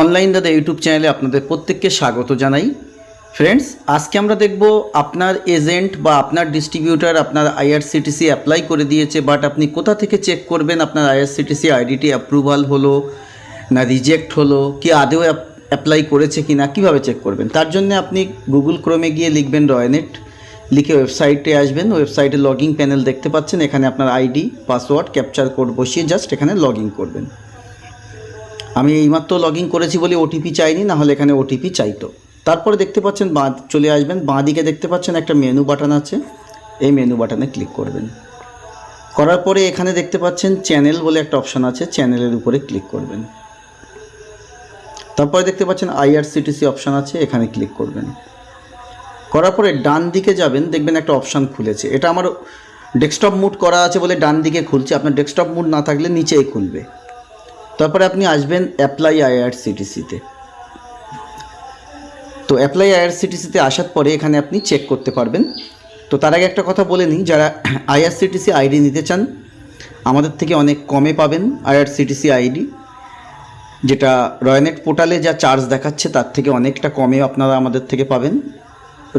Online দাদা YouTube চ্যানেলে আপনাদের প্রত্যেককে স্বাগত জানাই। ফ্রেন্ডস, আজকে আমরা দেখব আপনার এজেন্ট বা আপনার ডিস্ট্রিবিউটার আপনার আইআরসিটিসি অ্যাপ্লাই করে দিয়েছে, বাট আপনি কোথা থেকে চেক করবেন আপনার আইআরসিটিসি আইডিটি অ্যাপ্রুভাল হলো না রিজেক্ট হলো, কি আদৌ অ্যাপ্লাই করেছে কি না, কীভাবে চেক করবেন। তার জন্য আপনি গুগল ক্রোমে গিয়ে লিখবেন রয়নেট, লিখে ওয়েবসাইটে আসবেন। ওয়েবসাইটে লগইন প্যানেল দেখতে পাচ্ছেন, এখানে আপনার আইডি পাসওয়ার্ড ক্যাপচার কোড বসিয়ে জাস্ট এখানে লগ ইন করবেন। আমি এইমাত্র লগ ইন করেছি বলে ওটিপি চাইনি, না হলে এখানে ওটিপি চাইতো। তারপরে দেখতে পাচ্ছেন চলে আসবেন, বাঁ দিকে দেখতে পাচ্ছেন একটা মেনু বাটন আছে, এই মেনু বাটনে ক্লিক করবেন। করার পরে এখানে দেখতে পাচ্ছেন চ্যানেল বলে একটা অপশান আছে, চ্যানেলের উপরে ক্লিক করবেন। তারপরে দেখতে পাচ্ছেন আইআরসিটিসি অপশান আছে, এখানে ক্লিক করবেন। করার পরে ডান দিকে যাবেন, দেখবেন একটা অপশান খুলেছে। এটা আমার ডেস্কটপ মুড করা আছে বলে ডান দিকে খুলছে, আপনার ডেস্কটপ মুড না থাকলে নিচেই খুলবে। তারপরে আপনি আসবেন অ্যাপ্লাই আইআরসিটিসিতে। তো অ্যাপ্লাই আইআরসিটিসিতে আসার পরে এখানে আপনি চেক করতে পারবেন। তো তার আগে একটা কথা বলে নিই, যারা আইআরসিটিসি আইডি নিতে চান আমাদের থেকে অনেক কমে পাবেন আইআরসিটিসি আইডি, যেটা রয়নেট পোর্টালে যা চার্জ দেখাচ্ছে তার থেকে অনেকটা কমে আপনারা আমাদের থেকে পাবেন।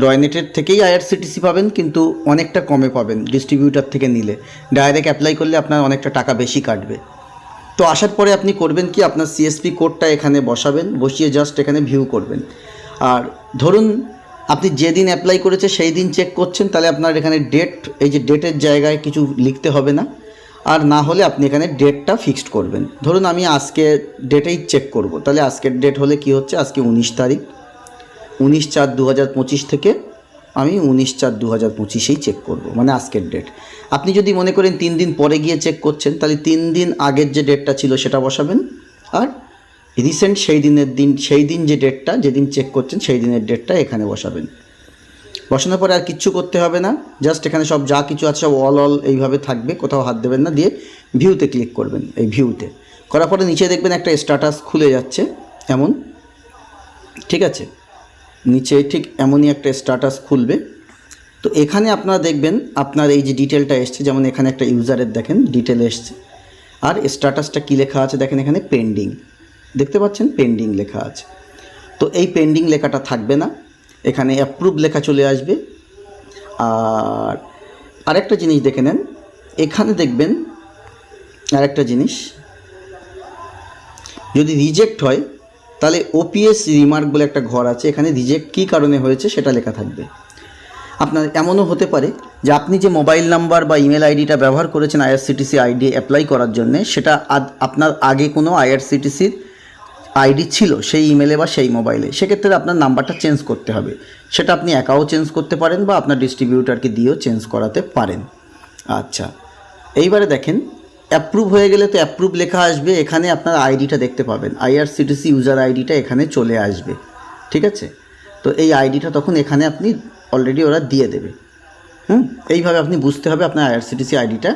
রয়নেটের থেকেই আইআরসিটিসি পাবেন, কিন্তু অনেকটা কমে পাবেন ডিস্ট্রিবিউটার থেকে নিলে। ডাইরেক্ট অ্যাপ্লাই করলে আপনার অনেকটা টাকা বেশি কাটবে। তো আসার পরে আপনি করবেন কি, আপনার সিএসপি কোডটা এখানে বসাবেন, বসিয়ে জাস্ট এখানে ভিউ করবেন। আর ধরুন আপনি যেদিন অ্যাপ্লাই করেছে সেই দিন চেক করছেন, তাহলে আপনার এখানে ডেট, এই যে ডেটের জায়গায় কিছু লিখতে হবে না। আর না হলে আপনি এখানে ডেটটা ফিক্সড করবেন। ধরুন আমি আজকে ডেটেই চেক করব, তাহলে আজকের ডেট হলে কি হচ্ছে, আজকে 19 তারিখ, 19/4/2025 থেকে আমি 19/4/2025 চেক করব, মানে আজকের ডেট। আপনি যদি মনে করেন 3 দিন পরে গিয়ে চেক করছেন, তাহলে 3 দিন আগের যে ডেটটা ছিল সেটা বসাবেন, আর রিসেন্ট সেই দিন যে ডেটটা, যেদিন চেক করছেন সেই দিনের ডেটটা এখানে বসাবেন। বসানোর পরে আর কিচ্ছু করতে হবে না, জাস্ট এখানে সব যা কিছু আছে সব অল এইভাবে থাকবে, কোথাও হাত দেবেন না। দিয়ে ভিউতে ক্লিক করবেন। এই ভিউতে করার পরে নিচে দেখবেন একটা স্ট্যাটাস খুলে যাচ্ছে এমন, ঠিক আছে, নিচে ঠিক এমনই একটা স্ট্যাটাস খুলবে। তো এখানে আপনারা দেখবেন আপনার এই যে ডিটেলটা এসছে, যেমন এখানে একটা ইউজারের দেখেন ডিটেল এসছে, আর স্ট্যাটাসটা কী লেখা আছে দেখেন, এখানে পেন্ডিং দেখতে পাচ্ছেন, পেন্ডিং লেখা আছে। তো এই পেন্ডিং লেখাটা থাকবে না, এখানে অ্যাপ্রুভ লেখা চলে আসবে। আর আরেকটা জিনিস দেখে নেন, এখানে দেখবেন আরেকটা জিনিস, যদি রিজেক্ট হয় তাহলে ওপিএস রিমার্ক বলে একটা ঘর আছে, এখানে রিজেক্ট কী কারণে হয়েছে সেটা লেখা থাকবে। আপনার এমনও হতে পারে যে আপনি যে মোবাইল নাম্বার বা ইমেল আইডিটা ব্যবহার করেছেন আইআরসিটিসি আইডি অ্যাপ্লাই করার জন্য, সেটা আপনার আগে কোনো আইআরসিটিসির আইডি ছিল সেই ইমেলে বা সেই মোবাইলে, সেক্ষেত্রে আপনার নাম্বারটা চেঞ্জ করতে হবে। সেটা আপনি একাও চেঞ্জ করতে পারেন বা আপনার ডিস্ট্রিবিউটারকে দিয়েও চেঞ্জ করাতে পারেন। আচ্ছা, এইবারে দেখেন অ্যাপ্রুভ হয়ে গেলে তো অ্যাপ্রুভ লেখা আসবে, এখানে আপনার আইডিটা দেখতে পাবেন, আইআরসিটিসি ইউজার আইডিটা এখানে চলে আসবে, ঠিক আছে। তো এই আইডিটা তখন এখানে আপনি অলরেডি ওরা দিয়ে দেবে। এইভাবে আপনি বুঝতে হবে আপনার আইআরসিটিসি আইডিটা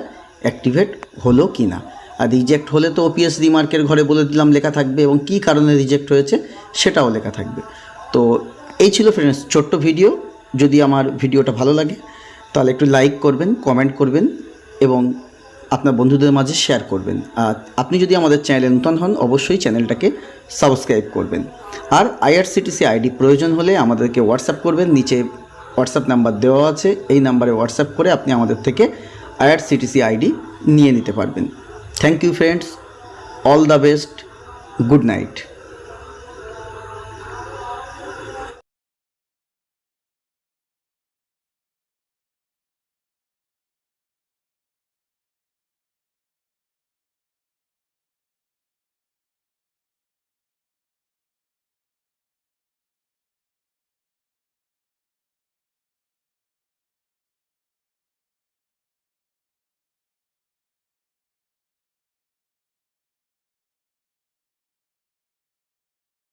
অ্যাক্টিভেট হলো কি না। আর রিজেক্ট হলে তো ওপিএস রিমার্কের ঘরে বলে দিলাম লেখা থাকবে, এবং কী কারণে রিজেক্ট হয়েছে সেটাও লেখা থাকবে। তো এই ছিল ফ্রেন্ডস ছোট্ট ভিডিও। যদি আমার ভিডিওটা ভালো লাগে তাহলে একটু লাইক করবেন, কমেন্ট করবেন এবং আপনার বন্ধুদের মাঝে শেয়ার করবেন। আর আপনি যদি আমাদের চ্যানেলে নতুন হন অবশ্যই চ্যানেলটাকে সাবস্ক্রাইব করবেন। আর আইআরসিটিসি আইডি প্রয়োজন হলে আমাদেরকে হোয়াটসঅ্যাপ করবেন, নিচে হোয়াটসঅ্যাপ নাম্বার দেওয়া আছে, এই নাম্বারে হোয়াটসঅ্যাপ করে আপনি আমাদের থেকে আইআরসিটিসি আইডি নিয়ে নিতে পারবেন। Thank you friends, all the best, good night.